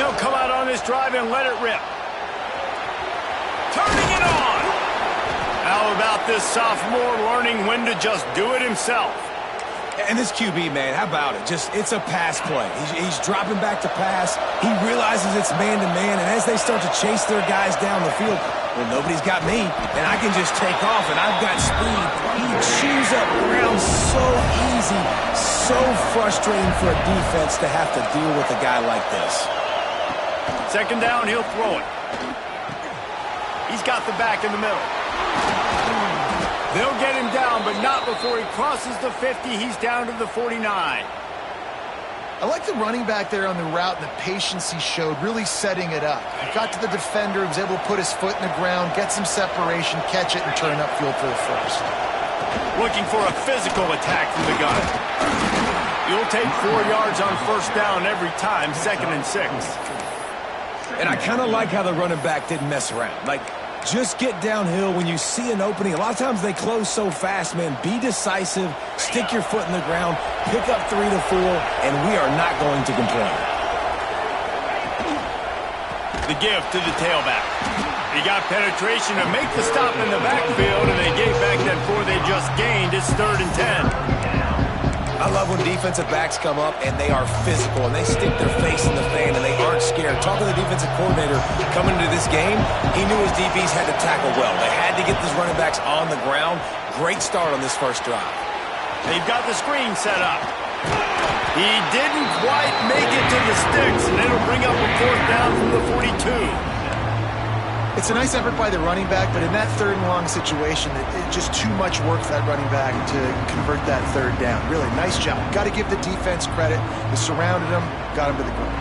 They'll come out on this drive and let it rip. Turning it on. How about this sophomore learning when to just do it himself? And this QB, man, how about it? It's a pass play. He's dropping back to pass. He realizes it's man-to-man, and as they start to chase their guys down the field, well, nobody's got me, and I can just take off, and I've got speed. He chews up ground so easy, so frustrating for a defense to have to deal with a guy like this. Second down, he'll throw it. He's got the back in the middle. They'll get him down, but not before he crosses the 50. He's down to the 49. I like the running back there on the route and the patience he showed, really setting it up. He got to the defender, was able to put his foot in the ground, get some separation, catch it, and turn upfield for the first. Looking for a physical attack from the gun. You'll take 4 yards on first down every time, 2nd and 6. And I kind of like how the running back didn't mess around. Like, just get downhill when you see an opening. A lot of times they close so fast, man. Be decisive, stick your foot in the ground, pick up 3 to 4, and we are not going to complain. The give to the tailback. He got penetration to make the stop in the backfield, and they gave back that 4 they just gained. It's 3rd and 10. I love when defensive backs come up and they are physical and they stick their face in the fan and they aren't scared. Talking to the defensive coordinator coming into this game, he knew his DBs had to tackle well. They had to get these running backs on the ground. Great start on this first drive. They've got the screen set up. He didn't quite make it to the sticks, and it'll bring up a 4th down from the 42. It's a nice effort by the running back, but in that 3rd and long situation, it's just too much work for that running back to convert that 3rd down. Really, nice job. Got to give the defense credit. They surrounded him, got him to the ground.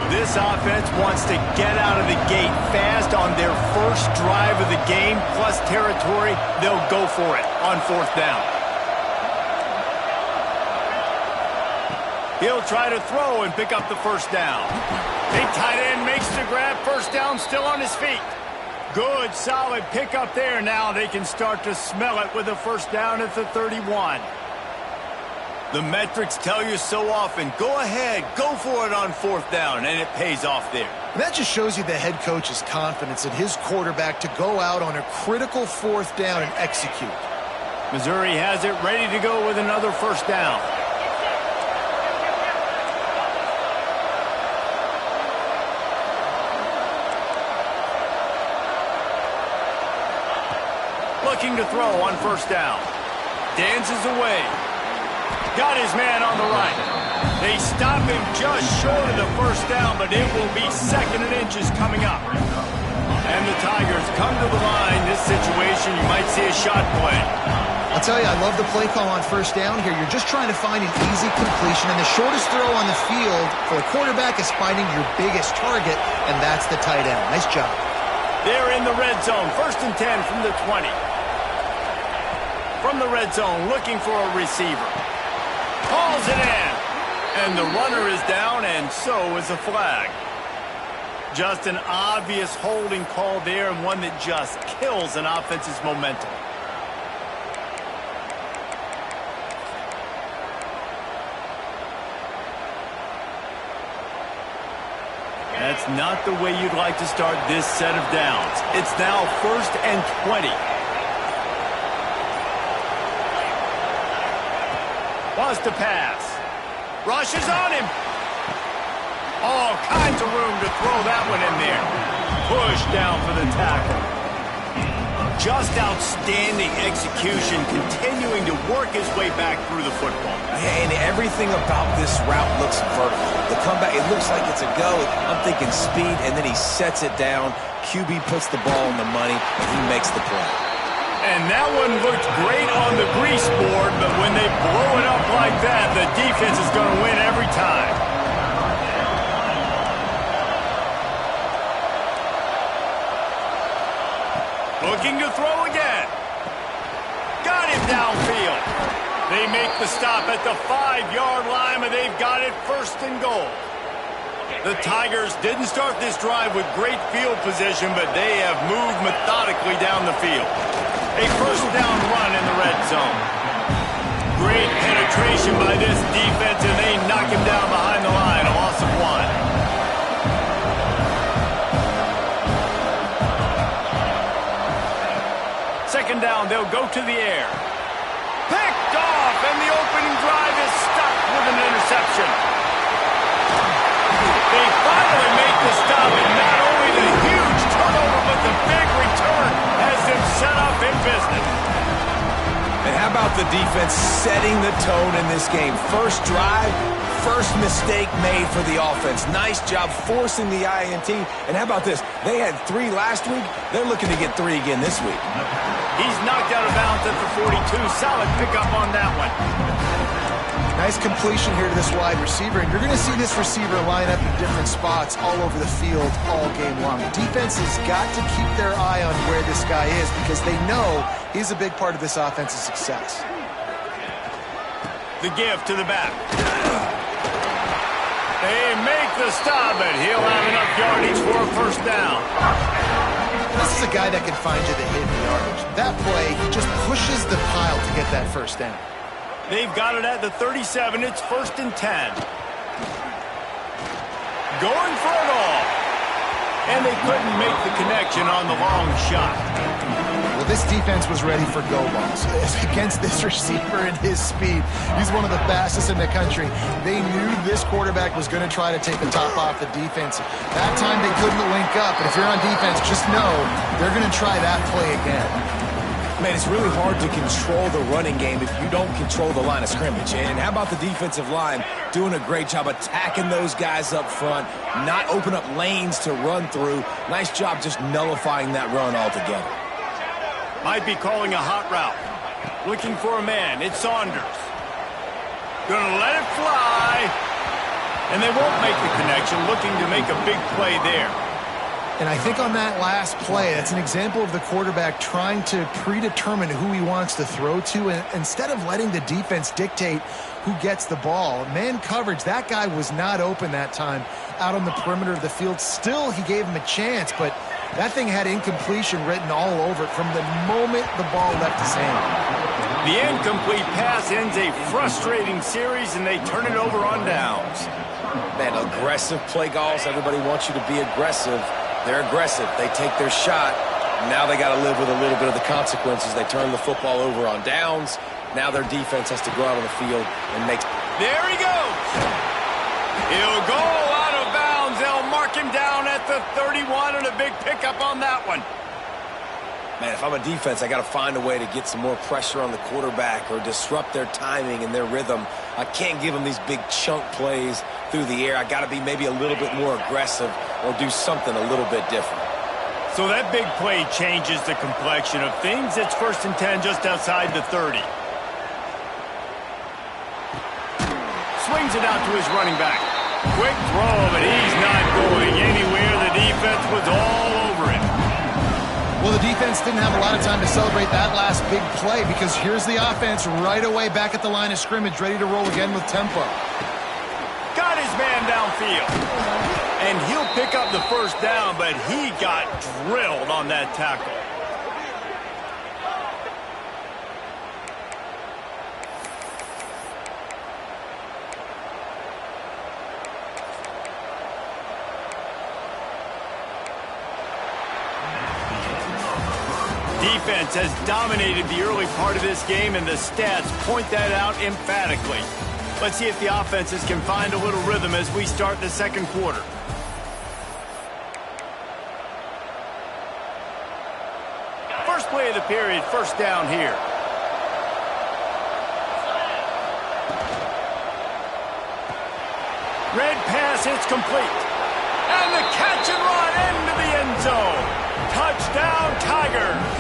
This offense wants to get out of the gate fast on their first drive of the game, plus territory. They'll go for it on 4th down. He'll try to throw and pick up the first down. Big tight end makes the grab. First down, still on his feet. Good, solid pickup there. Now they can start to smell it with a first down at the 31. The metrics tell you so often, go ahead, go for it on 4th down, and it pays off there. And that just shows you the head coach's confidence in his quarterback to go out on a critical 4th down and execute. Missouri has it ready to go with another first down. Looking to throw on first down. Dances away. Got his man on the right. They stop him just short of the first down, but it will be 2nd and inches coming up. And the Tigers come to the line. This situation, you might see a shot play. I'll tell you, I love the play call on first down here. You're just trying to find an easy completion, and the shortest throw on the field for a quarterback is finding your biggest target, and that's the tight end. Nice job. They're in the red zone. 1st and 10 from the 20. From the red zone, looking for a receiver. Calls it in. And the runner is down, and so is a flag. Just an obvious holding call there, and one that just kills an offense's momentum. That's not the way you'd like to start this set of downs. It's now 1st and 20. Wants to pass. Rushes on him. All kinds of room to throw that one in there. Push down for the tackle. Just outstanding execution, continuing to work his way back through the football. And everything about this route looks vertical. The comeback, it looks like it's a go. I'm thinking speed, and then he sets it down. QB puts the ball on the money, and he makes the play. And that one looked great on the grease board, but when they blow it up like that, the defense is going to win every time. Looking to throw again. Got him downfield. They make the stop at the 5-yard line, but they've got it 1st and goal. The Tigers didn't start this drive with great field position, but they have moved methodically down the field. A first down run in the red zone. Great penetration by this defense, and they knock him down behind the line. A loss of 1. Second down, they'll go to the air. Picked off, and the opening drive is stopped with an interception. They finally make the stop, and not only the huge turnover, but the big return has them set up in business. And how about the defense setting the tone in this game? First drive, first mistake made for the offense. Nice job forcing the INT. And how about this? They had 3 last week. They're looking to get 3 again this week. He's knocked out of bounds at the 42. Solid pickup on that one. Nice completion here to this wide receiver, and you're going to see this receiver line up in different spots all over the field all game long. Defense has got to keep their eye on where this guy is because they know he's a big part of this offense's success. The give to the back. They make the stop, but he'll have enough yardage for a first down. This is a guy that can find you the hidden yardage. That play, he just pushes the pile to get that first down. They've got it at the 37. It's 1st and 10. Going for it all. And they couldn't make the connection on the long shot. Well, this defense was ready for go balls. Against this receiver and his speed, he's one of the fastest in the country. They knew this quarterback was going to try to take the top off the defense. That time they couldn't link up, but if you're on defense, just know they're going to try that play again. Man, it's really hard to control the running game if you don't control the line of scrimmage. And how about the defensive line doing a great job attacking those guys up front, not open up lanes to run through. Nice job just nullifying that run altogether. Might be calling a hot route. Looking for a man. It's Saunders. Gonna let it fly. And they won't make the connection. Looking to make a big play there. And I think on that last play, that's an example of the quarterback trying to predetermine who he wants to throw to, and instead of letting the defense dictate who gets the ball. Man coverage, that guy was not open that time out on the perimeter of the field. Still, he gave him a chance, but that thing had incompletion written all over it from the moment the ball left his hand. The incomplete pass ends a frustrating series, and they turn it over on downs. Man, aggressive play calls. Everybody wants you to be aggressive. They're aggressive. They take their shot. Now they got to live with a little bit of the consequences. They turn the football over on downs. Now their defense has to go out on the field and make... There he goes. He'll go out of bounds. They'll mark him down at the 31, and a big pickup on that one. Man, if I'm a defense, I got to find a way to get some more pressure on the quarterback or disrupt their timing and their rhythm. I can't give them these big chunk plays through the air. I got to be maybe a little bit more aggressive or do something a little bit different. So that big play changes the complexion of things. It's 1st and 10 just outside the 30. Swings it out to his running back. Quick throw, but he's not going anywhere. The defense was all over him. Well, the defense didn't have a lot of time to celebrate that last big play because here's the offense right away back at the line of scrimmage, ready to roll again with tempo. Got his man downfield. And he'll pick up the first down, but he got drilled on that tackle. Defense has dominated the early part of this game, and the stats point that out emphatically. Let's see if the offenses can find a little rhythm as we start the second quarter. First play of the period, first down here. Red pass, it's complete. And the catch and run into the end zone. Touchdown, Tigers.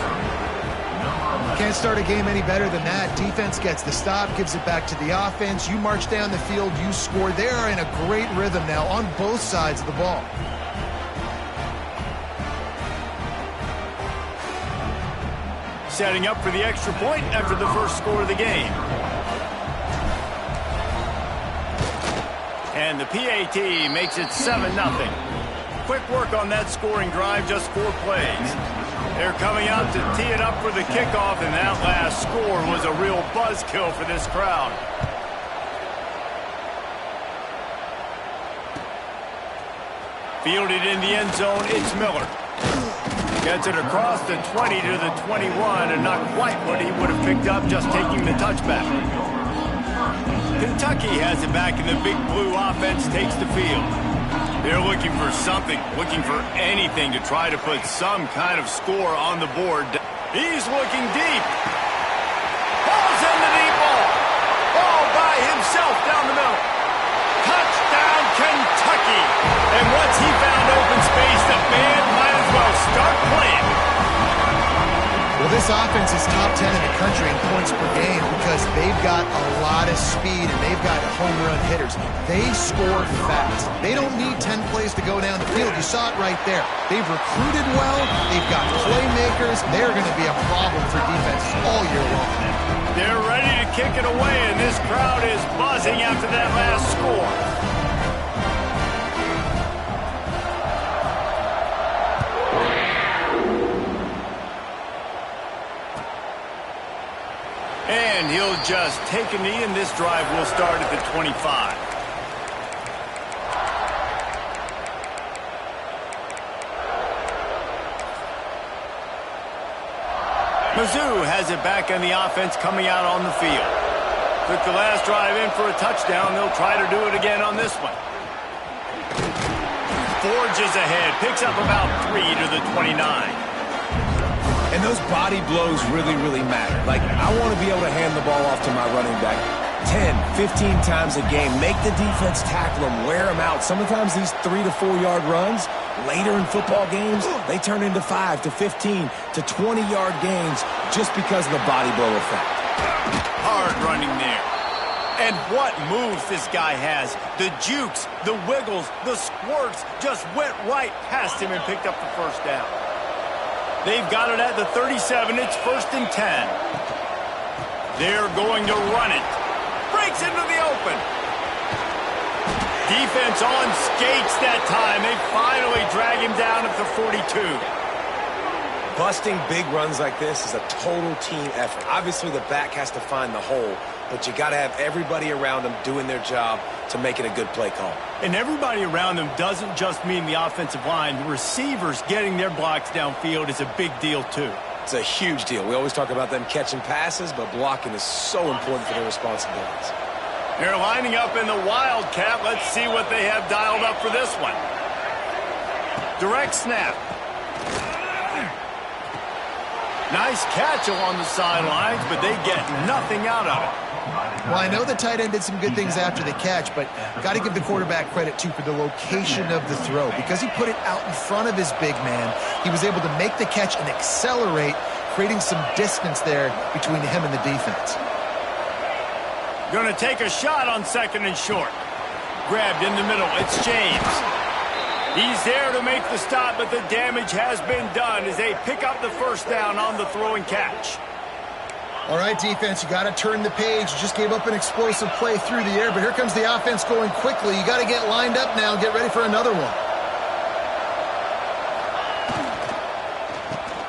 Can't start a game any better than that. Defense gets the stop, gives it back to the offense. You march down the field, you score. They are in a great rhythm now on both sides of the ball. Setting up for the extra point after the first score of the game. And the PAT makes it 7-0. quick work on that scoring drive, just 4 plays. They're coming out to tee it up for the kickoff, and that last score was a real buzzkill for this crowd. Fielded in the end zone, it's Miller. Gets it across the 20 to the 21, and not quite what he would have picked up just taking the touchback. Kentucky has it back, and the Big Blue offense takes the field. They're looking for something, looking for anything to try to put some kind of score on the board. He's looking deep. Ball's in the deep ball. Ball by himself down the middle. Touchdown, Kentucky. And once he found open space, the band might as well start playing. Well, this offense is top 10 in the country in points per game because they've got a lot of speed and they've got home run hitters. They score fast. They don't need 10 plays to go down the field. You saw it right there. They've recruited well. They've got playmakers. They're going to be a problem for defenses all year long. They're ready to kick it away, and this crowd is buzzing after that last score. And he'll just take a knee, and this drive will start at the 25. Mizzou has it back on the offense coming out on the field. Took the last drive in for a touchdown. They'll try to do it again on this one. Forges ahead, picks up about 3 to the 29. And those body blows really, really matter. Like, I want to be able to hand the ball off to my running back 10, 15 times a game. Make the defense tackle them, wear them out. Sometimes these 3 to 4 yard runs, later in football games, they turn into 5 to 15 to 20 yard gains just because of the body blow effect. Hard running there. And what moves this guy has. The jukes, the wiggles, the squirts just went right past him and picked up the first down. They've got it at the 37. It's 1st and 10. They're going to run it. Breaks into the open. Defense on skates that time. They finally drag him down at the 42. Busting big runs like this is a total team effort. Obviously, the back has to find the hole, but you got to have everybody around them doing their job to make it a good play call. And everybody around them doesn't just mean the offensive line. The receivers getting their blocks downfield is a big deal, too. It's a huge deal. We always talk about them catching passes, but blocking is so important for their responsibilities. They're lining up in the Wildcat. Let's see what they have dialed up for this one. Direct snap. Nice catch along the sidelines, but they get nothing out of it. Well, I know the tight end did some good things after the catch, but got to give the quarterback credit, too, for the location of the throw. Because he put it out in front of his big man, he was able to make the catch and accelerate, creating some distance there between him and the defense. Going to take a shot on 2nd and short. Grabbed in the middle. It's James. He's there to make the stop, but the damage has been done as they pick up the first down on the throw and catch. All right, defense, you got to turn the page. You just gave up an explosive play through the air, but here comes the offense going quickly. You got to get lined up now and get ready for another one.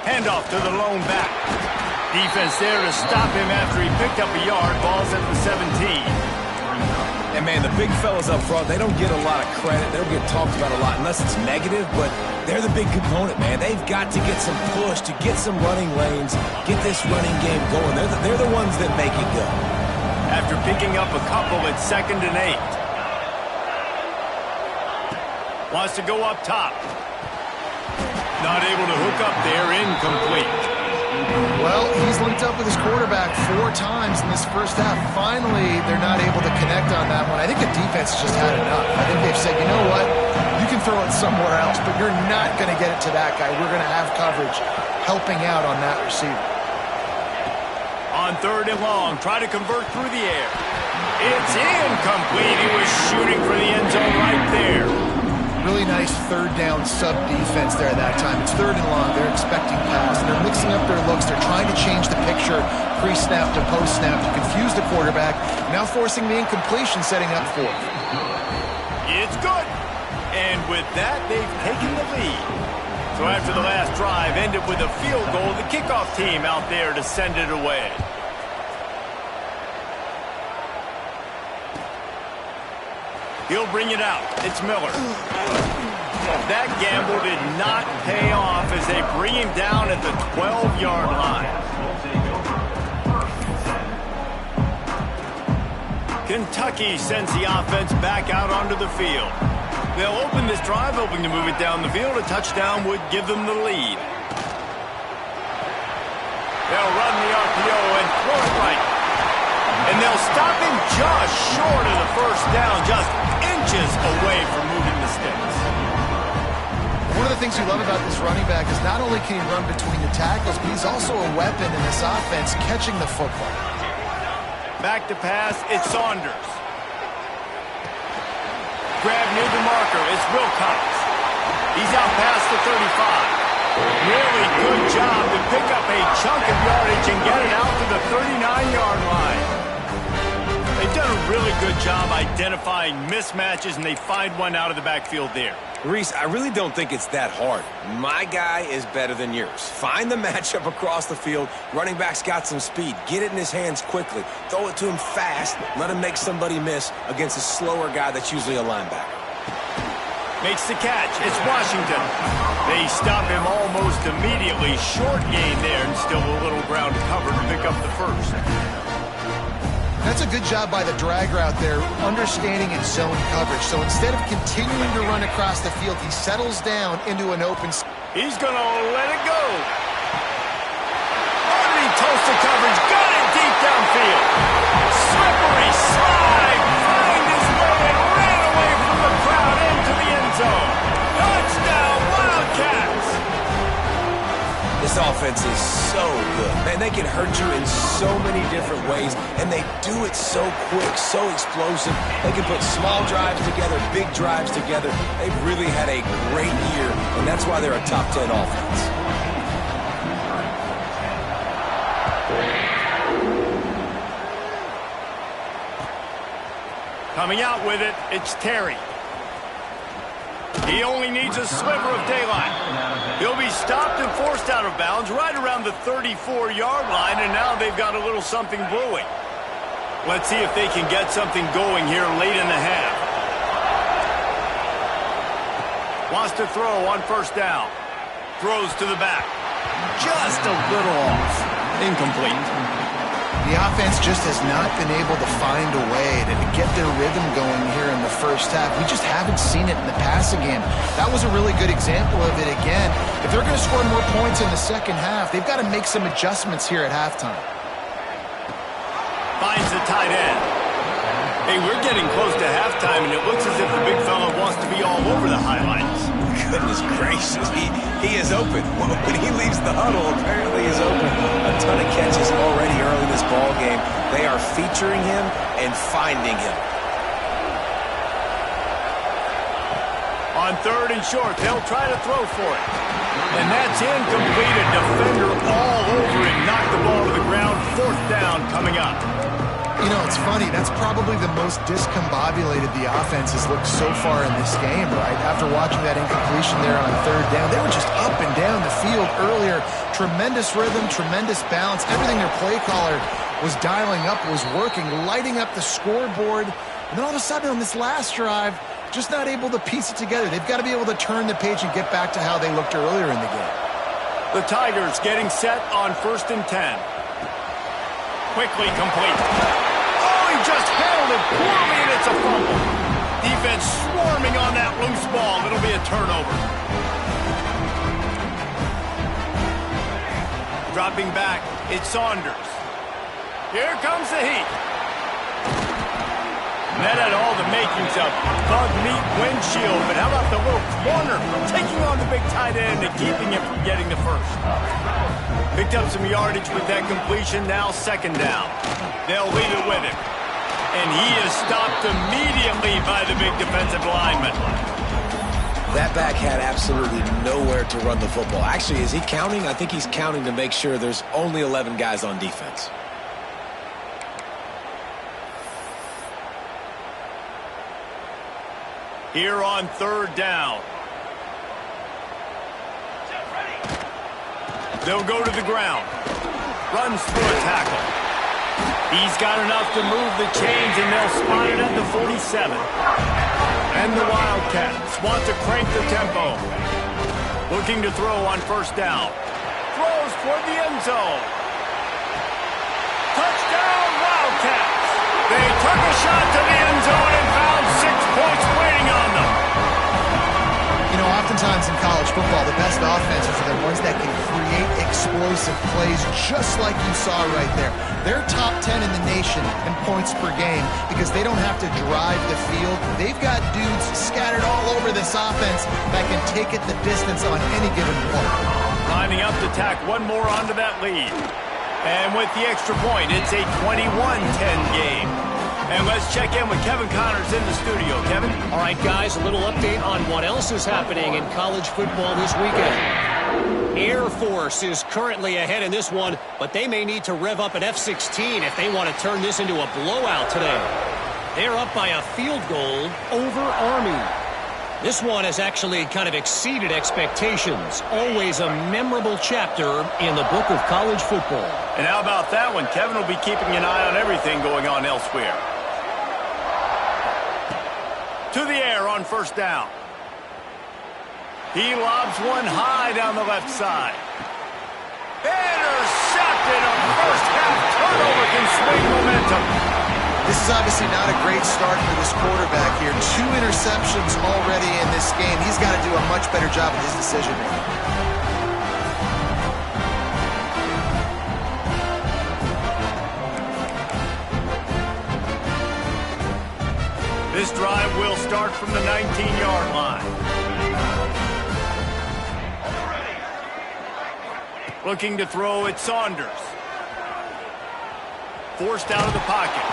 Handoff to the lone back. Defense there to stop him after he picked up a yard. Ball's at the 17. And, man, the big fellas up front, they don't get a lot of credit. They don't get talked about a lot unless it's negative, but they're the big component, man. They've got to get some push, to get some running lanes, get this running game going. They're the ones that make it go. After picking up a couple, it's 2nd and 8. Wants to go up top. Not able to hook up there, incomplete. Well, he's linked up with his quarterback 4 times in this first half. Finally, they're not able to connect on that one. I think the defense just had enough. I think they've said, you know what? You can throw it somewhere else, but you're not going to get it to that guy. We're going to have coverage helping out on that receiver. On 3rd and long, try to convert through the air. It's incomplete. He was shooting for the end zone right there. Really nice 3rd down sub-defense there that time. It's 3rd and long. They're expecting pass. They're mixing up their looks. They're trying to change the picture pre-snap to post-snap to confuse the quarterback. Now forcing the incompletion, setting up 4th. It's good. And with that, they've taken the So after the last drive ended with a field goal, the kickoff team out there to send it away. He'll bring it out. It's Miller. That gamble did not pay off as they bring him down at the 12-yard line. Kentucky sends the offense back out onto the field. They'll open this drive, hoping to move it down the field. A touchdown would give them the lead. They'll run the RPO and throw it right. And they'll stop him just short of the first down, just inches away from moving the sticks. One of the things we love about this running back is not only can he run between the tackles, but he's also a weapon in this offense catching the football. Back to pass, it's Saunders. Grab near the marker, it's Wilcox. He's out past the 35. Really good job to pick up a chunk of yardage and get it out to the 39-yard line. They've done a really good job identifying mismatches, and they find one out of the backfield there. Reese, I really don't think it's that hard. My guy is better than yours. Find the matchup across the field. Running back's got some speed. Get it in his hands quickly. Throw it to him fast. Let him make somebody miss against a slower guy that's usually a linebacker. Makes the catch. It's Washington. They stop him almost immediately. Short gain there and still a little ground to cover to pick up the first. That's a good job by the drag route there, understanding its zone coverage. So instead of continuing to run across the field, he settles down into an open. He's going to let it go. He toasted coverage, got it deep downfield. Slippery slide, find his way and ran away from the crowd into the end zone. Touchdown, Wildcats! This offense is so good. Man, they can hurt you in so many different ways, and they do it so quick, so explosive. They can put small drives together, big drives together. They've really had a great year, and that's why they're a top 10 offense. Coming out with it, it's Terry. He only needs a sliver of daylight. He'll be stopped and forced out of bounds right around the 34-yard line, and now they've got a little something brewing. Let's see if they can get something going here late in the half. Wants to throw on first down. Throws to the back. Just a little off. Incomplete. The offense just has not been able to find a way to get their rhythm going here in the first half. We just haven't seen it in the passing game. That was a really good example of it again. If they're going to score more points in the second half, they've got to make some adjustments here at halftime. Finds the tight end. Hey, we're getting close to halftime, and it looks as if the big fella wants to be all over the highlights. Goodness gracious, he is open. When he leaves the huddle, apparently he's open. A ton of catches already early in this ball game. They are featuring him and finding him. On third and short, they'll try to throw for it. And that's incomplete. A defender all over him. Knocked the ball to the ground. Fourth down coming up. You know, it's funny. That's probably the most discombobulated the offense has looked so far in this game, right? After watching that incompletion there on third down, they were just up and down the field earlier. Tremendous rhythm, tremendous balance. Everything their play caller was dialing up was working, lighting up the scoreboard. And then all of a sudden on this last drive, just not able to piece it together. They've got to be able to turn the page and get back to how they looked earlier in the game. The Tigers getting set on 1st and 10. Quickly complete. He just handled it poorly, and it's a fumble. Defense swarming on that loose ball. It'll be a turnover. Dropping back, it's Saunders. Here comes the heat. And that had all the makings of bug meat windshield, but how about the little corner taking on the big tight end and keeping him from getting the first? Picked up some yardage with that completion, now second down. They'll leave it with him. And he is stopped immediately by the big defensive lineman. That back had absolutely nowhere to run the football. Actually, is he counting? I think he's counting to make sure there's only 11 guys on defense. Here on third down. They'll go to the ground. Runs through a tackle. He's got enough to move the chains, and they'll spot it at the 47. And the Wildcats want to crank the tempo. Looking to throw on first down. Throws toward the end zone. Touchdown, Wildcats! They took a shot to the end zone and found 6 points waiting on them. You know, oftentimes in college football, the best offenses are the ones that can create explosive plays just like you saw right there. They're top 10 in the nation in points per game because they don't have to drive the field. They've got dudes scattered all over this offense that can take it the distance on any given point. Lining up to tack one more onto that lead. And with the extra point, it's a 21-10 game. And let's check in with Kevin Connors in the studio. Kevin? All right, guys, a little update on what else is happening in college football this weekend. Air Force is currently ahead in this one, but they may need to rev up an F-16 if they want to turn this into a blowout today. They're up by a field goal over Army. This one has actually kind of exceeded expectations. Always a memorable chapter in the book of college football. And how about that one? Kevin will be keeping an eye on everything going on elsewhere. To the air on first down. He lobs one high down the left side. Intercepted. A first half turnover can swing momentum. This is obviously not a great start for this quarterback here. 2 interceptions already in this game. He's got to do a much better job with his decision-making. This drive will start from the 19-yard line. Looking to throw at Saunders. Forced out of the pocket.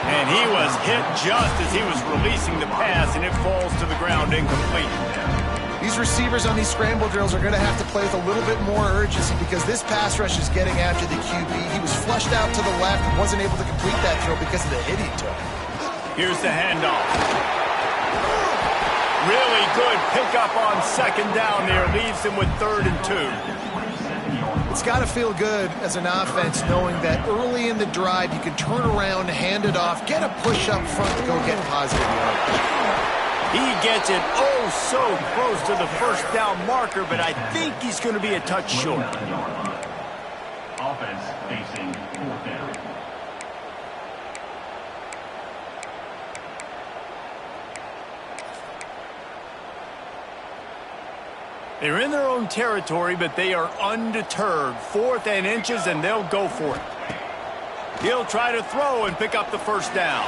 And he was hit just as he was releasing the pass, and it falls to the ground incomplete. These receivers on these scramble drills are going to have to play with a little bit more urgency because this pass rush is getting after the QB. He was flushed out to the left and wasn't able to complete that throw because of the hit he took. Here's the handoff. Really good pickup on second down there. Leaves him with 3rd and 2. It's got to feel good as an offense knowing that early in the drive you can turn around, hand it off, get a push up front to go get positive yardage. He gets it so close to the first down marker, but I think he's going to be a touch short. Offense facing 4th down. They're in their own territory, but they are undeterred. 4th and inches, and they'll go for it. He'll try to throw and pick up the first down.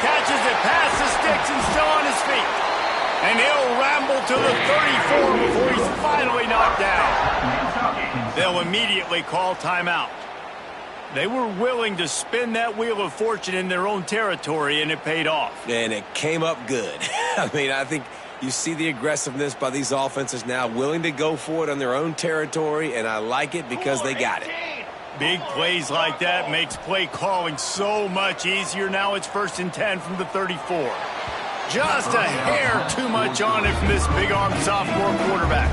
Catches it past the sticks and still on his feet. And he'll ramble to the 34 before he's finally knocked down. They'll immediately call timeout. They were willing to spin that wheel of fortune in their own territory, and it paid off. And it came up good. I mean, I think you see the aggressiveness by these offenses now, willing to go for it on their own territory, and I like it because they got it. Big plays like that makes play calling so much easier. Now it's 1st and 10 from the 34. Just a hair too much on it from this big-armed sophomore quarterback.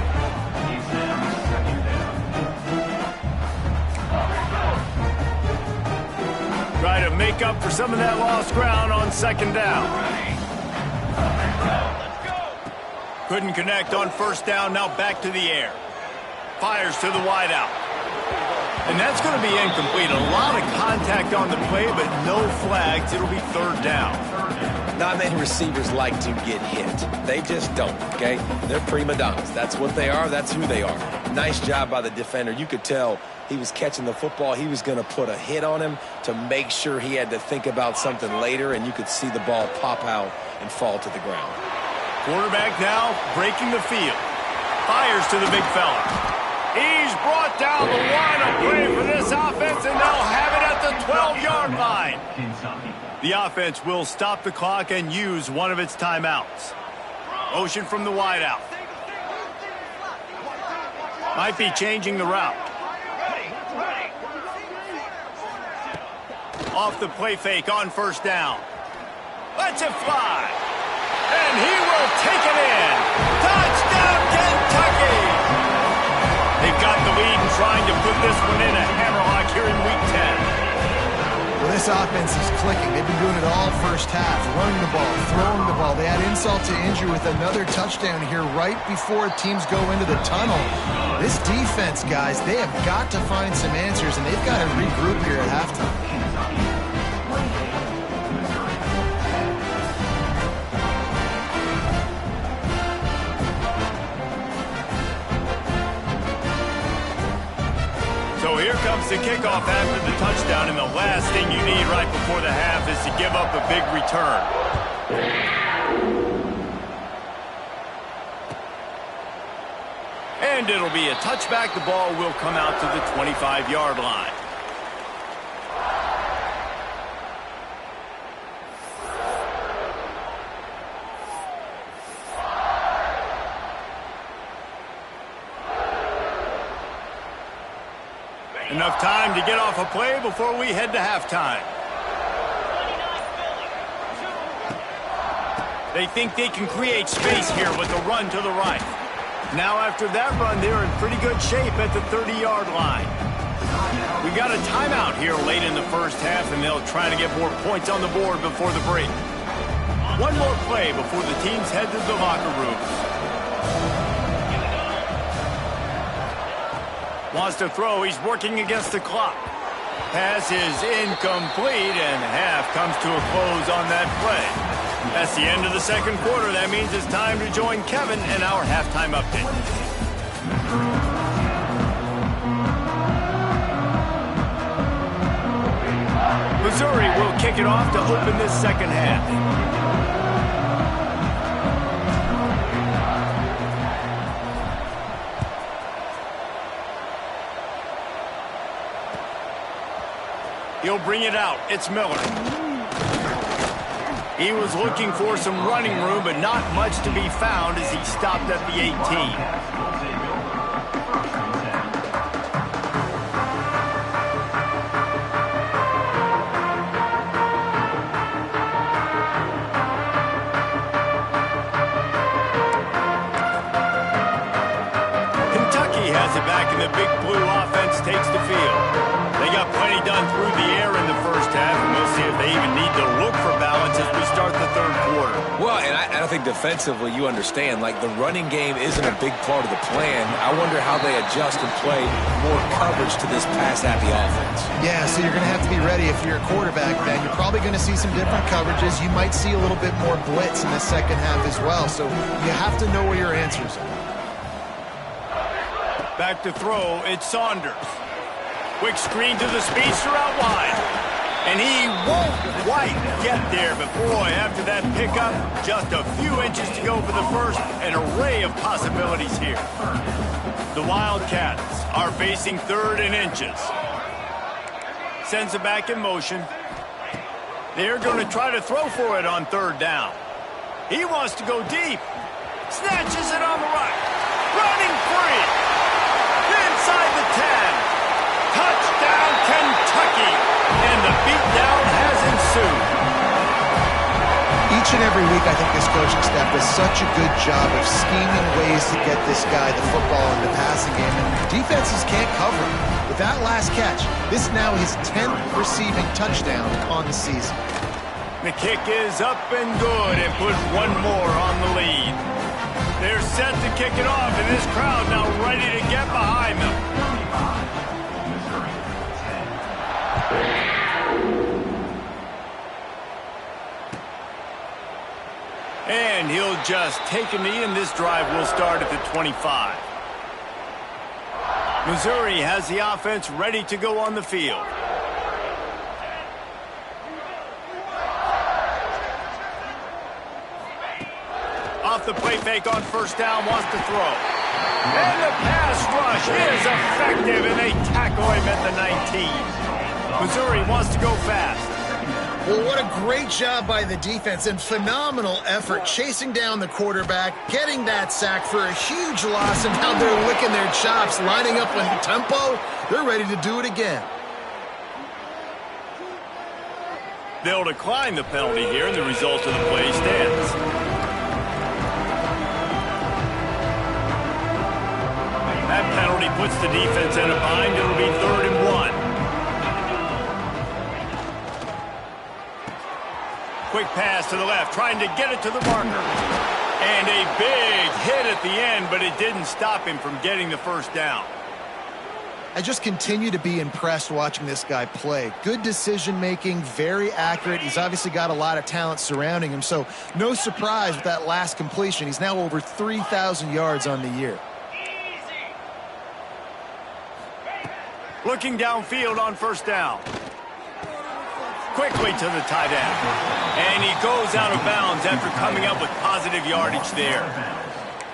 Try to make up for some of that lost ground on second down. Couldn't connect on first down, now back to the air. Fires to the wideout. And that's going to be incomplete. A lot of contact on the play, but no flags. It'll be 3rd down. Not many receivers like to get hit. They just don't, okay? They're prima donnas. That's what they are. That's who they are. Nice job by the defender. You could tell he was catching the football. He was going to put a hit on him to make sure he had to think about something later, and you could see the ball pop out and fall to the ground. Quarterback now breaking the field. Fires to the big fella. He's brought down the line of play for this offense, and they'll have it at the 12-yard line. The offense will stop the clock and use one of its timeouts. Motion from the wideout. Might be changing the route. Off the play fake on first down. Lets it fly. And he will take it in. Touchdown, Kentucky! This offense is clicking. They've been doing it all first half, running the ball, throwing the ball. They add insult to injury with another touchdown here right before teams go into the tunnel. This defense, guys, they have got to find some answers, and they've got to regroup here at halftime. So here comes the kickoff after the touchdown, and the last thing you need right before the half is to give up a big return. And it'll be a touchback. The ball will come out to the 25-yard line. Enough time to get off a play before we head to halftime. They think they can create space here with a run to the right. Now after that run, they're in pretty good shape at the 30-yard line. We got a timeout here late in the first half, and they'll try to get more points on the board before the break. One more play before the teams head to the locker rooms. Wants to throw. He's working against the clock. Pass is incomplete, and half comes to a close on that play. That's the end of the second quarter. That means it's time to join Kevin and our halftime update. Missouri will kick it off to open this second half. He'll bring it out. It's Miller. He was looking for some running room, but not much to be found as he stopped at the 18. Kentucky has it back, and the Big Blue offense takes the field. They got plenty done through the air in the first half, and we'll see if they even need to look for balance as we start the third quarter. Well, and I think defensively, you understand, like the running game isn't a big part of the plan. I wonder how they adjust and play more coverage to this pass-happy offense. Yeah, so you're going to have to be ready if you're a quarterback, Ben. You're probably going to see some different coverages. You might see a little bit more blitz in the second half as well, so you have to know where your answers are. Back to throw, it's Saunders. Quick screen to the speedster out wide. And he won't quite get there, but boy, after that pickup, just a few inches to go for the first. An array of possibilities here. The Wildcats are facing third and inches. Sends it back in motion. They're going to try to throw for it on third down. He wants to go deep. Snatches it on the right. Running free. Inside the 10. Touchdown, Kentucky! And the beatdown has ensued. Each and every week, I think this coaching staff does such a good job of scheming ways to get this guy the football in the passing game, and defenses can't cover him. With that last catch, this is now his 10th receiving touchdown on the season. The kick is up and good, and put one more on the lead. They're set to kick it off, and this crowd now ready to get behind them. And he'll just take a knee, and this drive will start at the 25. Missouri has the offense ready to go on the field. Off the play fake on first down, wants to throw. And the pass rush is effective, and they tackle him at the 19. Missouri wants to go fast. Well, what a great job by the defense and phenomenal effort chasing down the quarterback, getting that sack for a huge loss, and now they're licking their chops, lining up with tempo. They're ready to do it again. They'll decline the penalty here, and the result of the play stands. That penalty puts the defense in a bind. It'll be 3rd and 1. quick pass to the left, trying to get it to the marker. And a big hit at the end, but it didn't stop him from getting the first down. I just continue to be impressed watching this guy play. Good decision-making, very accurate. He's obviously got a lot of talent surrounding him, so no surprise with that last completion. He's now over 3,000 yards on the year. Looking downfield on first down. Quickly to the tight end. And he goes out of bounds after coming up with positive yardage there.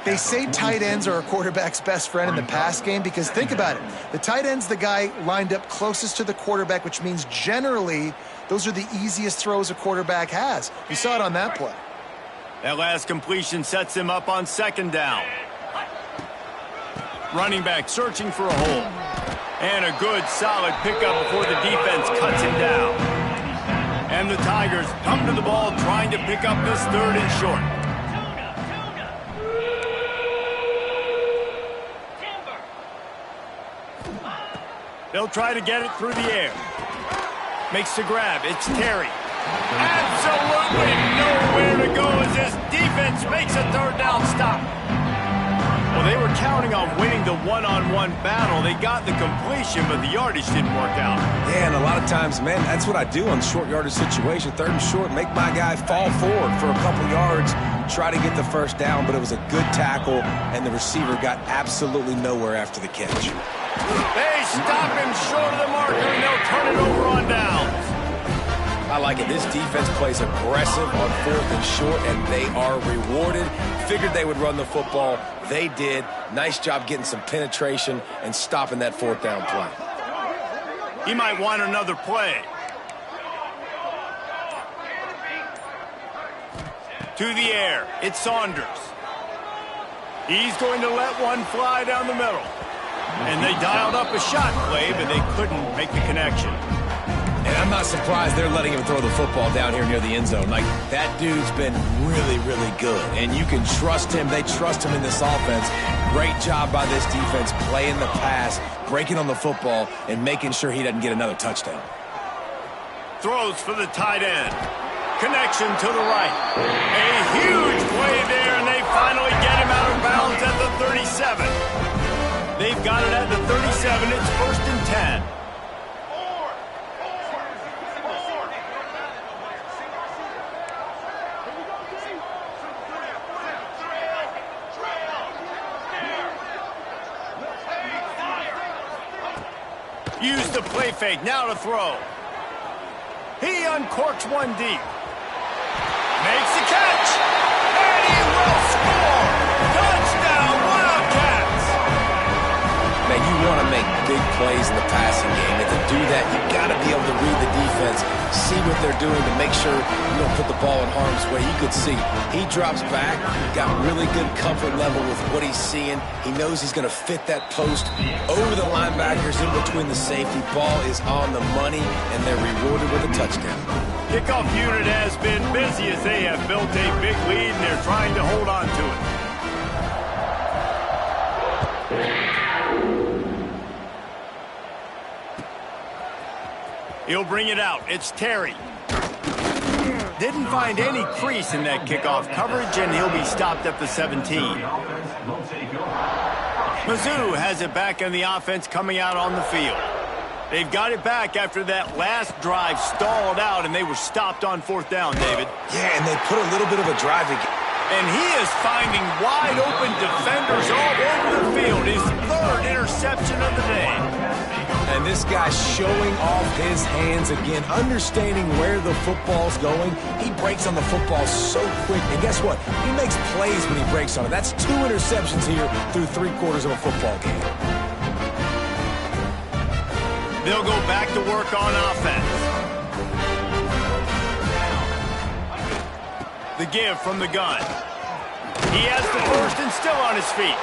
They say tight ends are a quarterback's best friend in the pass game because think about it. The tight end's the guy lined up closest to the quarterback, which means generally those are the easiest throws a quarterback has. You saw it on that play. That last completion sets him up on second down. Running back searching for a hole. And a good, solid pickup before the defense cuts him down. And the Tigers come to the ball trying to pick up this third and short. They'll try to get it through the air. Makes the grab. It's Terry. Absolutely nowhere to go as this defense makes a third down stop. Well, they were counting on winning the one-on-one battle. They got the completion, but the yardage didn't work out. Yeah, and a lot of times, man, that's what I do on short yardage situation. Third and short, make my guy fall forward for a couple yards, try to get the first down, but it was a good tackle, and the receiver got absolutely nowhere after the catch. They stop him short of the marker, and they'll turn it over on downs. I like it. This defense plays aggressive on fourth and short, and they are rewarded. Figured they would run the football. They did. Nice job getting some penetration and stopping that fourth down play. He might want another play. To the air. It's Saunders. He's going to let one fly down the middle. And they dialed up a shot play, but they couldn't make the connection. And I'm not surprised they're letting him throw the football down here near the end zone. Like, that dude's been really, really good. And you can trust him. They trust him in this offense. Great job by this defense playing the pass, breaking on the football, and making sure he doesn't get another touchdown. Throws for the tight end. Connection to the right. A huge play there, and they finally get him out of bounds at the 37. They've got it at the 37. It's 1st and 10. Use the play fake, now to throw. He uncorks one deep. Makes the catch. And he will score. Touchdown, Wildcats. Man, you want to make big plays in the passing game. And to do that, you got to be able to read the defense, see what they're doing to make sure you don't put the ball in harm's way. You could see he drops back, got really good comfort level with what he's seeing. He knows he's going to fit that post over the linebackers in between the safety. Ball is on the money, and they're rewarded with a touchdown. Kickoff unit has been busy as they have built a big lead, and they're trying to hold on to it. He'll bring it out. It's Terry. Didn't find any crease in that kickoff coverage, and he'll be stopped at the 17. Mizzou has it back in the offense coming out on the field. They've got it back after that last drive stalled out, and they were stopped on 4th down, David. Yeah, and they put a little bit of a drive again. And he is finding wide-open defenders all over the field. His 3rd interception of the day. And this guy's showing off his hands again, understanding where the football's going. He breaks on the football so quick. And guess what? He makes plays when he breaks on it. That's 2 interceptions here through 3/4 of a football game. They'll go back to work on offense. The give from the gun. He has the first and still on his feet.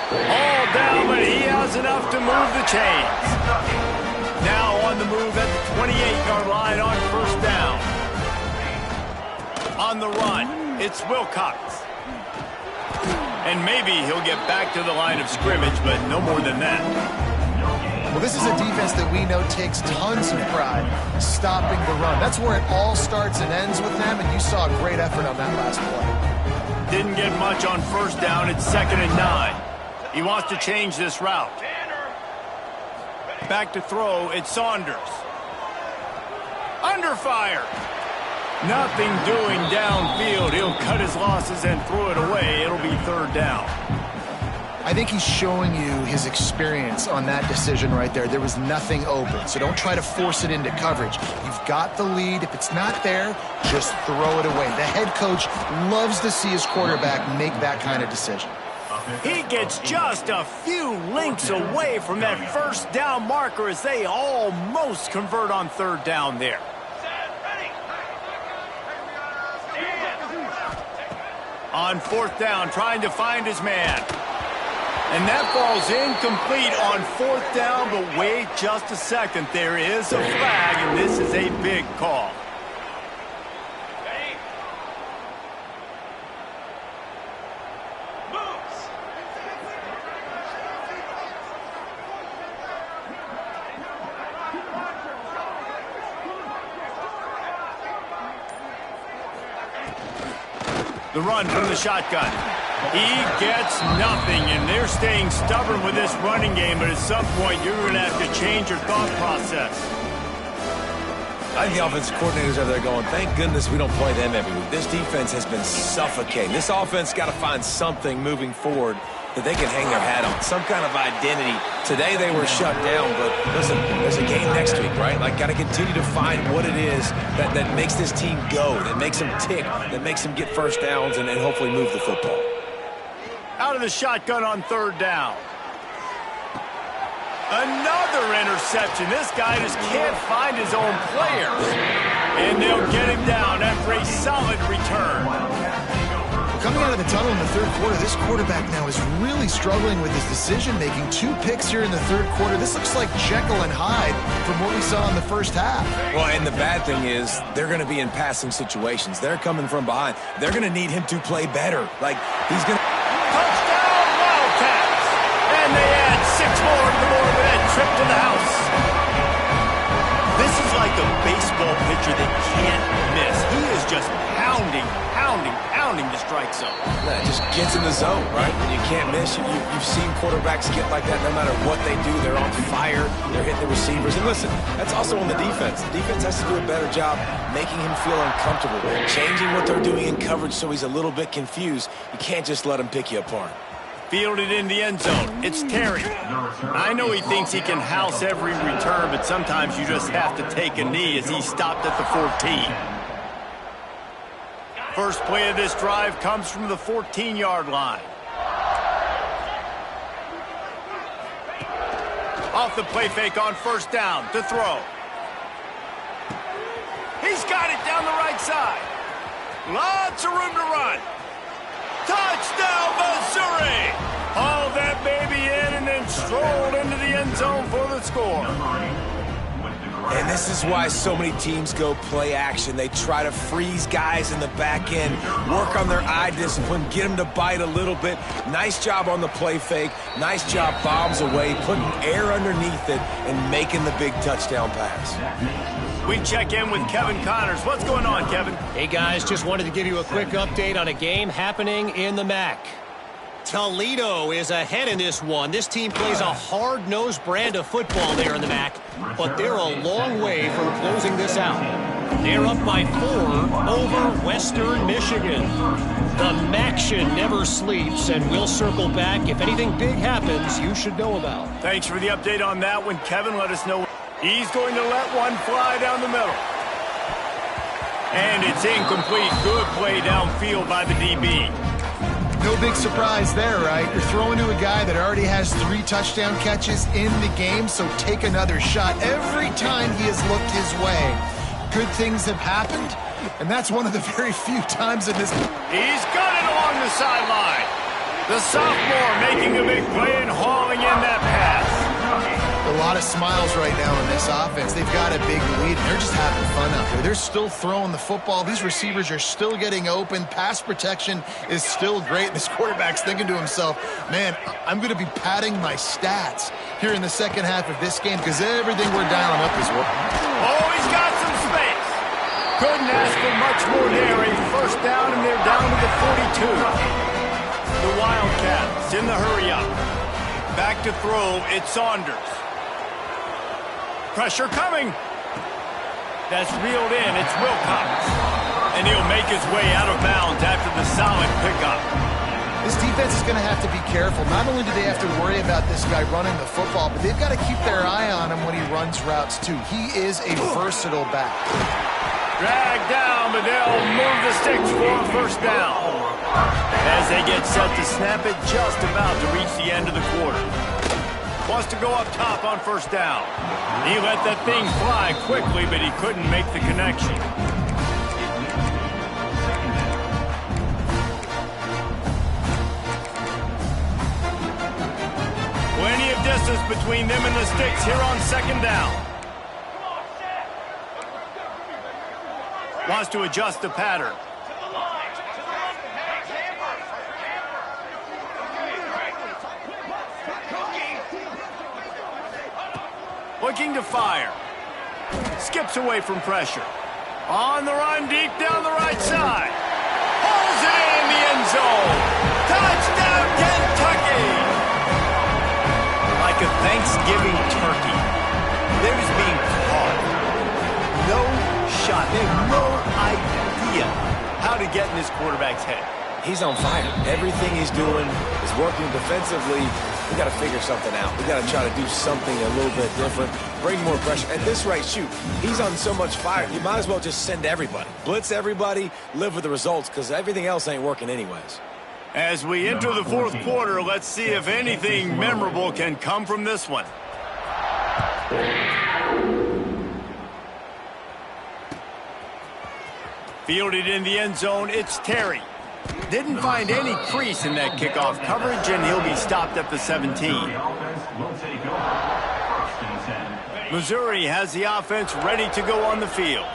All down, but he has enough to move the chains. Now on the move at the 28-yard line on 1st down. On the run, it's Wilcox. And maybe he'll get back to the line of scrimmage, but no more than that. Well, this is a defense that we know takes tons of pride stopping the run. That's where it all starts and ends with them, and you saw a great effort on that last play. Didn't get much on first down. It's 2nd and 9. He wants to change this route. Back to throw. It's Saunders. Under fire. Nothing doing downfield. He'll cut his losses and throw it away. It'll be 3rd down. I think he's showing you his experience on that decision right there. There was nothing open, so don't try to force it into coverage. You've got the lead. If it's not there, just throw it away. The head coach loves to see his quarterback make that kind of decision. He gets just a few links away from that first down marker as they almost convert on 3rd down there. On 4th down, trying to find his man. And that ball's incomplete on 4th down, but wait just a second. There is a flag, and this is a big call. The run from the shotgun. He gets nothing, and they're staying stubborn with this running game, but at some point you're going to have to change your thought process. I think the offensive coordinators are there going, thank goodness we don't play them every week. This defense has been suffocating. This offense got to find something moving forward that they can hang their hat on, some kind of identity. Today they were shut down, but listen, there's a game next week, right? Like, got to continue to find what it is that makes this team go, that makes them tick, that makes them get first downs and hopefully move the football. Out of the shotgun on 3rd down. Another interception. This guy just can't find his own players. And they'll get him down after a solid return. Coming out of the tunnel in the 3rd quarter, this quarterback now is really struggling with his decision-making. 2 picks here in the 3rd quarter. This looks like Jekyll and Hyde from what we saw in the first half. Well, and the bad thing is they're going to be in passing situations. They're coming from behind. They're going to need him to play better. Like, he's going to... Touchdown, Wildcats! And they add 6 more to the board with that trip to the house. This is like a baseball pitcher that can't miss. He is just pounding the strike zone. Yeah, just gets in the zone, right? When you can't miss, you've seen quarterbacks get like that no matter what they do. They're on fire. They're hitting the receivers. And listen, that's also on the defense. The defense has to do a better job making him feel uncomfortable, changing what they're doing in coverage so he's a little bit confused. You can't just let him pick you apart. Fielded in the end zone. It's Terry. I know he thinks he can house every return, but sometimes you just have to take a knee as he stopped at the 14. First play of this drive comes from the 14-yard line. Off the play fake on 1st down to throw. He's got it down the right side. Lots of room to run. Touchdown, Missouri! Hauled that baby in and then strolled into the end zone for the score. And this is why so many teams go play action. They try to freeze guys in the back end, work on their eye discipline, get them to bite a little bit. Nice job on the play fake. Nice job bombs away, putting air underneath it and making the big touchdown pass. We check in with Kevin Connors. What's going on, Kevin? Hey, guys, just wanted to give you a quick update on a game happening in the MAC. Toledo is ahead in this one. This team plays a hard-nosed brand of football there in the MAC, but they're a long way from closing this out. They're up by 4 over Western Michigan. The MACtion never sleeps, and we'll circle back. If anything big happens, you should know about. Thanks for the update on that one, Kevin. Let us know. He's going to let one fly down the middle. And it's incomplete. Good play downfield by the DB. No big surprise there, right? You're throwing to a guy that already has 3 touchdown catches in the game, so take another shot. Every time he has looked his way, good things have happened, and that's one of the very few times in this. He's got it along the sideline. The sophomore making a big play and hauling in that pass. A lot of smiles right now in this offense. They've got a big lead, and they're just having fun out there. They're still throwing the football. These receivers are still getting open. Pass protection is still great. And this quarterback's thinking to himself, man, I'm going to be padding my stats here in the second half of this game because everything we're dialing up is working. Oh, he's got some space. Couldn't ask for much more there. A first down, and they're down to the 42. The Wildcats in the hurry-up. Back to throw, it's Saunders. Pressure coming. That's reeled in. It's Wilcox. And he'll make his way out of bounds after the solid pickup. This defense is going to have to be careful. Not only do they have to worry about this guy running the football, but they've got to keep their eye on him when he runs routes, too. He is a versatile back. Dragged down, but they'll move the sticks for a first down. As they get set to snap it, just about to reach the end of the quarter. Wants to go up top on first down. He let that thing fly quickly, but he couldn't make the connection. Plenty of distance between them and the sticks here on second down. Wants to adjust the pattern. Looking to fire. Skips away from pressure. On the run, deep down the right side. Pulls it in the end zone. Touchdown, Kentucky! Like a Thanksgiving turkey. They're just being caught. No shot. They have no idea how to get in this quarterback's head. He's on fire. Everything he's doing is working defensively. We got to figure something out. We got to try to do something a little bit different. Bring more pressure. At this rate, shoot, he's on so much fire. You might as well just send everybody. Blitz everybody, live with the results, because everything else ain't working anyways. As we enter the fourth quarter, let's see if anything memorable can come from this one. Fielded in the end zone, it's Terry. Didn't find any crease in that kickoff coverage, and he'll be stopped at the 17. Missouri has the offense ready to go on the field.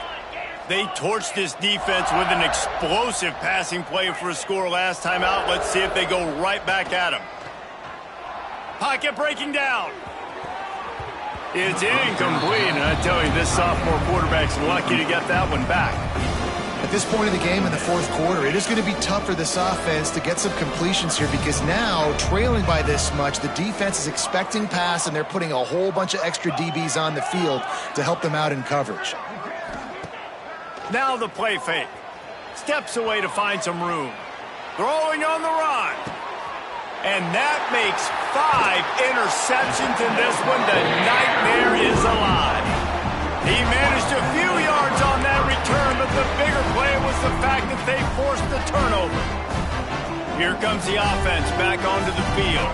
They torched this defense with an explosive passing play for a score last time out. Let's see if they go right back at him. Pocket breaking down. It's incomplete, and I tell you, this sophomore quarterback's lucky to get that one back. At this point in the game in the fourth quarter, it is going to be tough for this offense to get some completions here because now, trailing by this much, the defense is expecting pass, and they're putting a whole bunch of extra DBs on the field to help them out in coverage. Now the play fake. Steps away to find some room. Throwing on the run. And that makes 5 interceptions in this one. The nightmare is alive. He managed a few yards on that return, but the bigger play was the fact that they forced the turnover. Here comes the offense back onto the field.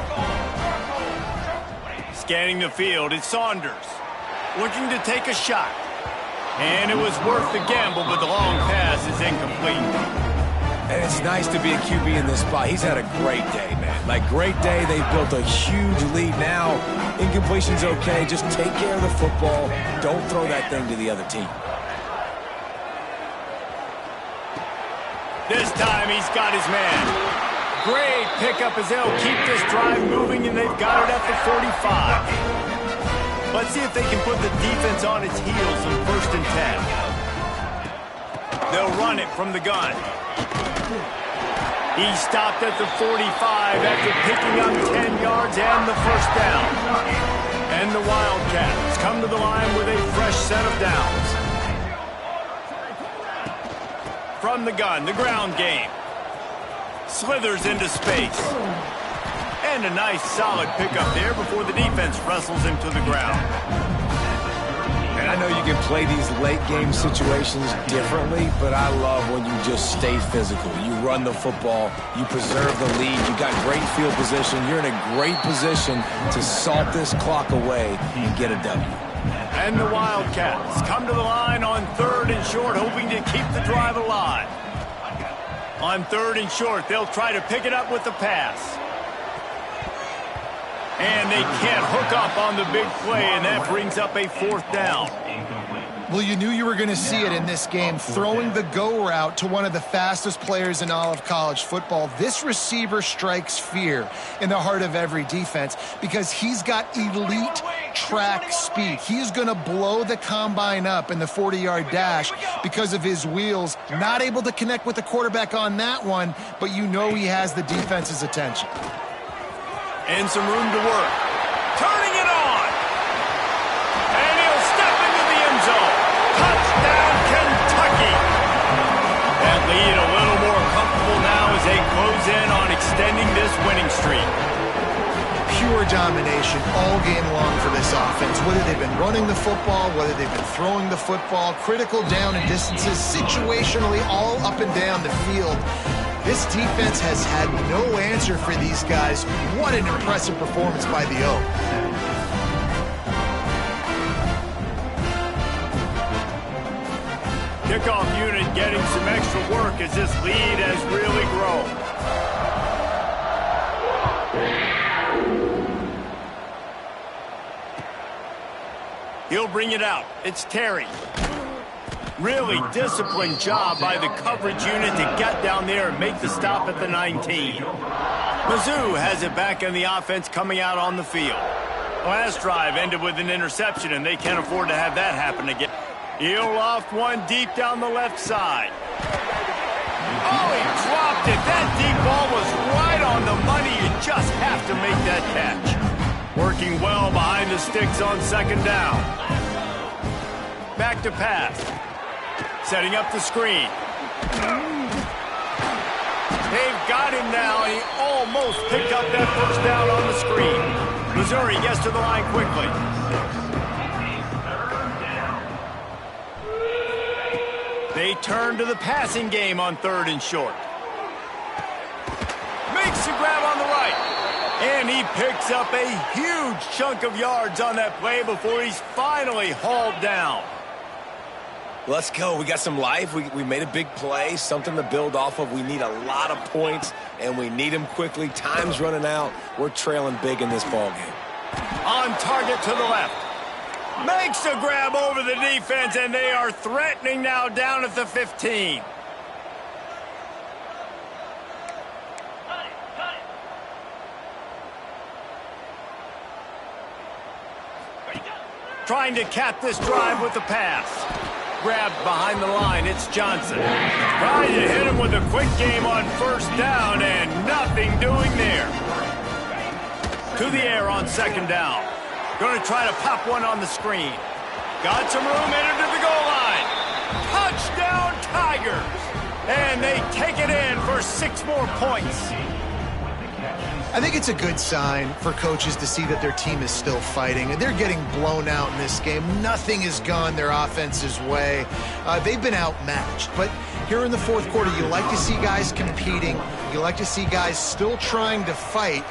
Scanning the field, it's Saunders. Looking to take a shot. And it was worth the gamble, but the long pass is incomplete. And it's nice to be a QB in this spot. He's had a great day, man. Like, great day. They've built a huge lead now. Incompletion's okay. Just take care of the football. Don't throw that thing to the other team. This time he's got his man. Great pickup as they'll keep this drive moving, and they've got it at the 45. Let's see if they can put the defense on its heels on 1st and 10. They'll run it from the gun. He stopped at the 45 after picking up 10 yards and the first down. And the Wildcats come to the line with a fresh set of downs. From the gun, the ground game. Slithers into space. And a nice solid pickup there before the defense wrestles him to the ground. And I know you can play these late game situations differently, but I love when you just stay physical. You run the football, you preserve the lead, you got great field position, you're in a great position to salt this clock away and get a W. And the Wildcats come to the line on 3rd and short, hoping to keep the drive alive. On 3rd and short, they'll try to pick it up with the pass. And they can't hook up on the big play, and that brings up a 4th down. Well, you knew you were going to see it in this game, throwing the go route to one of the fastest players in all of college football. This receiver strikes fear in the heart of every defense because he's got elite track speed. He's going to blow the combine up in the 40-yard dash because of his wheels. Not able to connect with the quarterback on that one, but you know he has the defense's attention. And some room to work. Turning it on. And he'll step into the end zone. Touchdown, Kentucky. That lead a little more comfortable now as they close in on extending this winning streak. Pure domination all game long for this offense. Whether they've been running the football, whether they've been throwing the football, critical down and distances, situationally all up and down the field. This defense has had no answer for these guys. What an impressive performance by the O. Kickoff unit getting some extra work as this lead has really grown. He'll bring it out. It's Terry. Really disciplined job by the coverage unit to get down there and make the stop at the 19. Mizzou has it back in the offense coming out on the field. Last drive ended with an interception, and they can't afford to have that happen again. He'll loft one deep down the left side. Oh, he dropped it. That deep ball was right on the money. You just have to make that catch. Working well behind the sticks on 2nd down. Back to pass. Setting up the screen. They've got him now, and he almost picked up that 1st down on the screen. Missouri gets to the line quickly. They turn to the passing game on 3rd and short. Makes the grab on the right. And he picks up a huge chunk of yards on that play before he's finally hauled down. Let's go. We got some life. We made a big play, something to build off of. We need a lot of points, and we need them quickly. Time's running out. We're trailing big in this ball game. On target to the left. Makes a grab over the defense, and they are threatening now down at the 15. Trying to cap this drive with the pass. Grabbed behind the line, it's Johnson. Trying to hit him with a quick game on 1st down, and nothing doing there. To the air on 2nd down. Going to try to pop one on the screen. Got some room, entered to the goal line. Touchdown, Tigers! And they take it in for 6 more points. I think it's a good sign for coaches to see that their team is still fighting. They're getting blown out in this game. Nothing has gone their offense's way. They've been outmatched. But here in the 4th quarter, you like to see guys competing. You like to see guys still trying to fight.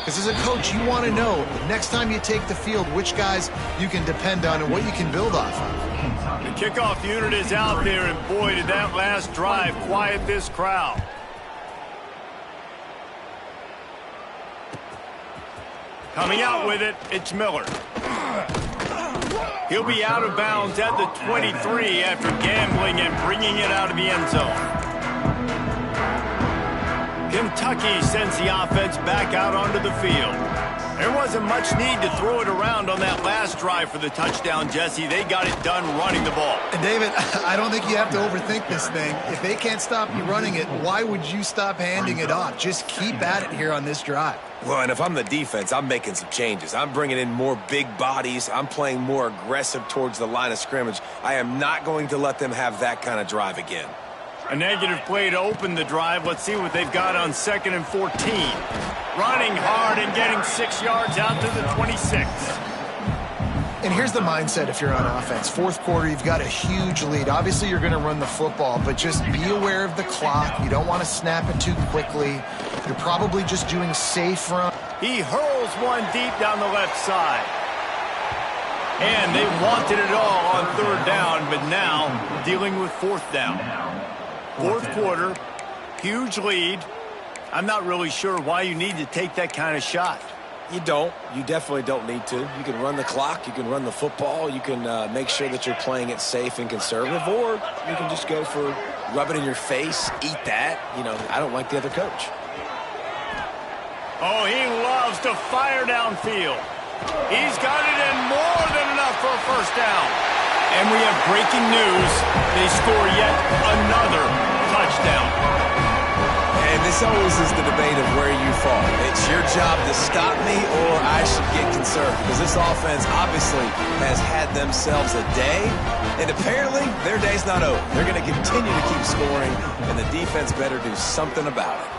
Because as a coach, you want to know next time you take the field which guys you can depend on and what you can build off of. The kickoff unit is out there, and boy, did that last drive quiet this crowd. Coming out with it, it's Miller. He'll be out of bounds at the 23 after gambling and bringing it out of the end zone. Kentucky sends the offense back out onto the field. There wasn't much need to throw it around on that last drive for the touchdown, Jesse. They got it done running the ball. And David, I don't think you have to overthink this thing. If they can't stop you running it, why would you stop handing it off? Just keep at it here on this drive. Well, and if I'm the defense, I'm making some changes. I'm bringing in more big bodies. I'm playing more aggressive towards the line of scrimmage. I am not going to let them have that kind of drive again. A negative play to open the drive. Let's see what they've got on 2nd and 14. Running hard and getting 6 yards out to the 26. And here's the mindset if you're on offense. 4th quarter, you've got a huge lead. Obviously, you're going to run the football, but just be aware of the clock. You don't want to snap it too quickly. You're probably just doing safe run. He hurls one deep down the left side. And they wanted it all on 3rd down, but now dealing with 4th down. 4th quarter, huge lead. I'm not really sure why you need to take that kind of shot. You don't. You definitely don't need to. You can run the clock. You can run the football. You can make sure that you're playing it safe and conservative, or you can just go for rub it in your face, eat that. You know, I don't like the other coach. Oh, he loves to fire downfield. He's got it in more than enough for a first down. And we have breaking news. They score yet another touchdown. And this always is the debate of where you fall. It's your job to stop me, or I should get concerned. Because this offense obviously has had themselves a day, and apparently their day's not over. They're going to continue to keep scoring, and the defense better do something about it.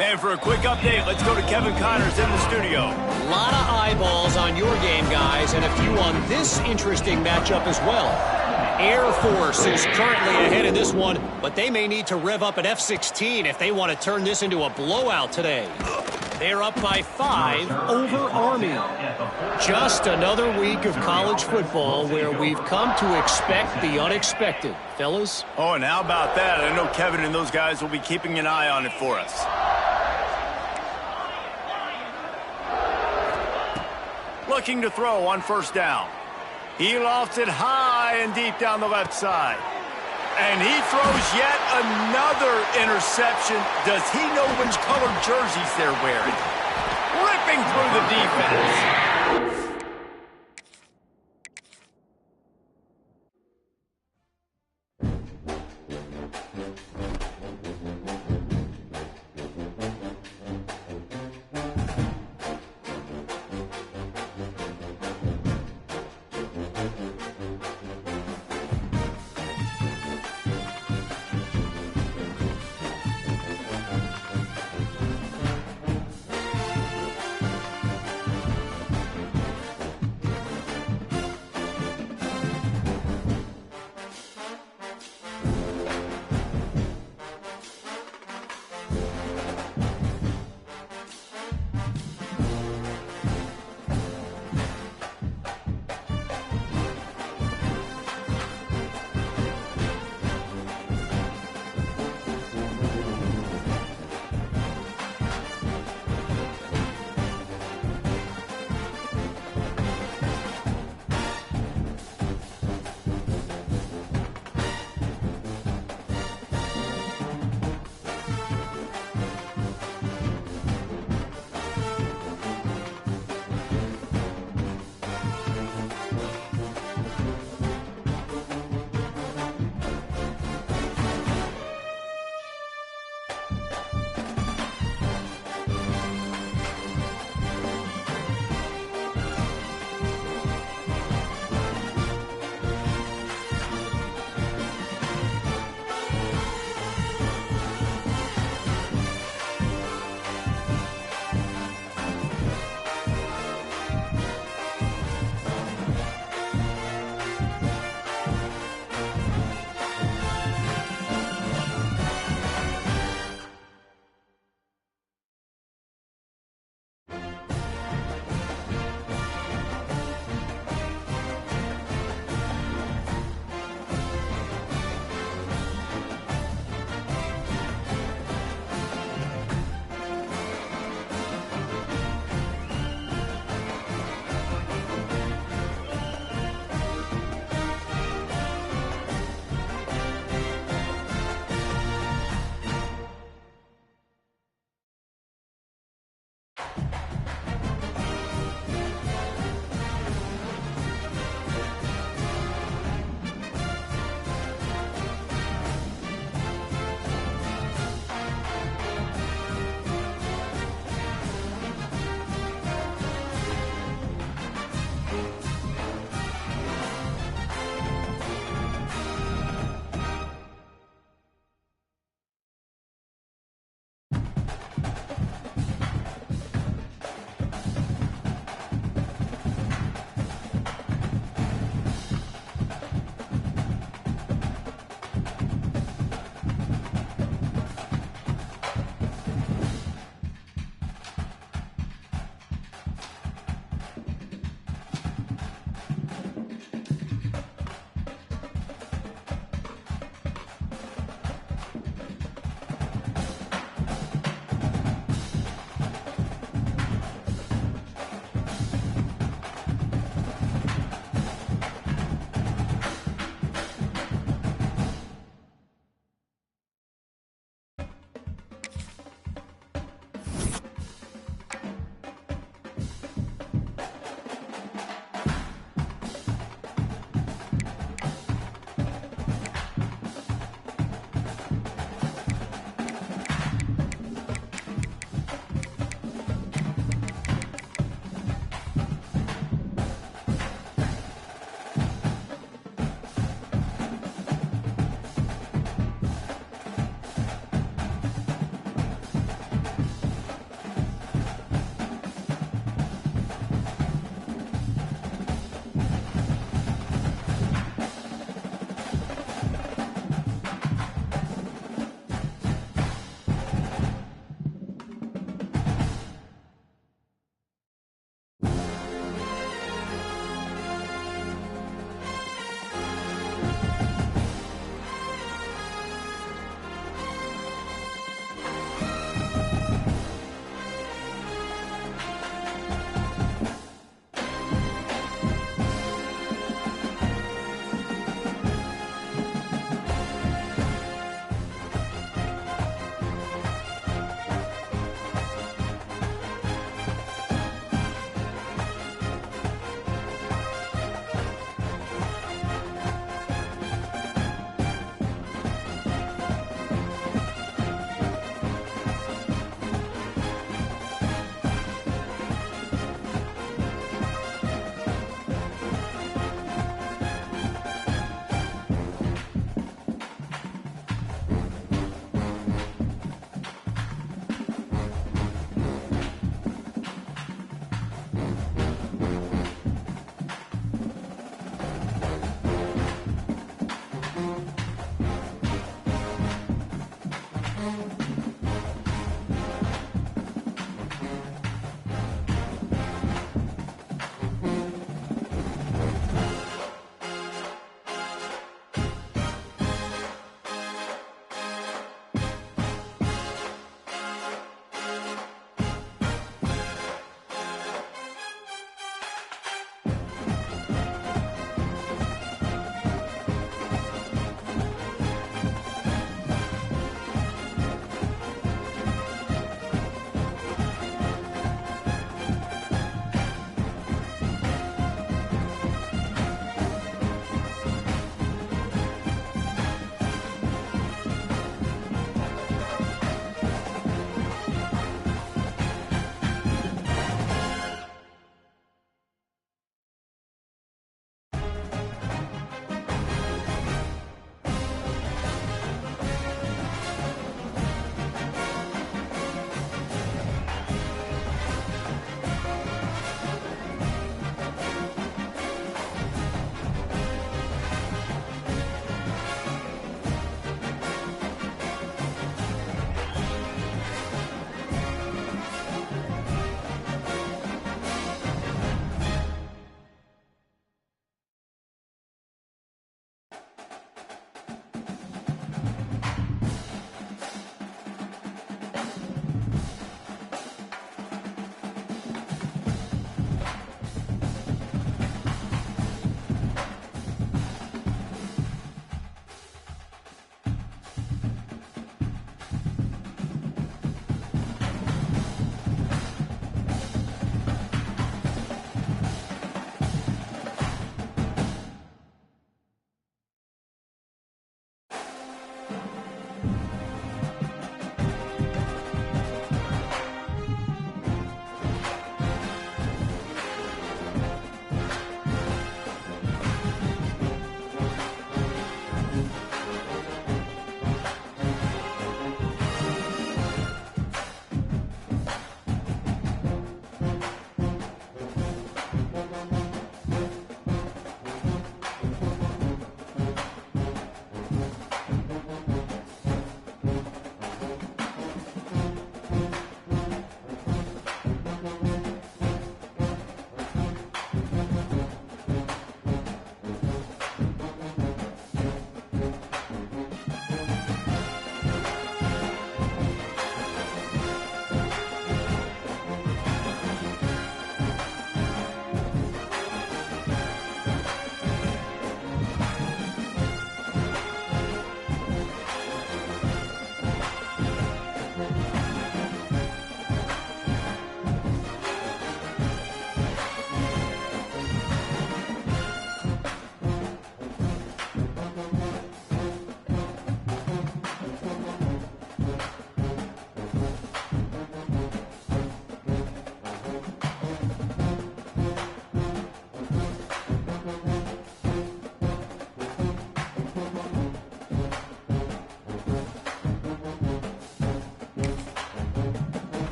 And for a quick update, let's go to Kevin Connors in the studio. A lot of eyeballs on your game, guys, and a few on this interesting matchup as well. Air Force is currently ahead in this one, but they may need to rev up an F-16 if they want to turn this into a blowout today. They're up by 5 over Army. Just another week of college football where we've come to expect the unexpected. Fellas? Oh, and how about that? I know Kevin and those guys will be keeping an eye on it for us. Looking to throw on first down. He lofts it high and deep down the left side. And he throws yet another interception. Does he know which colored jerseys they're wearing? Ripping through the defense.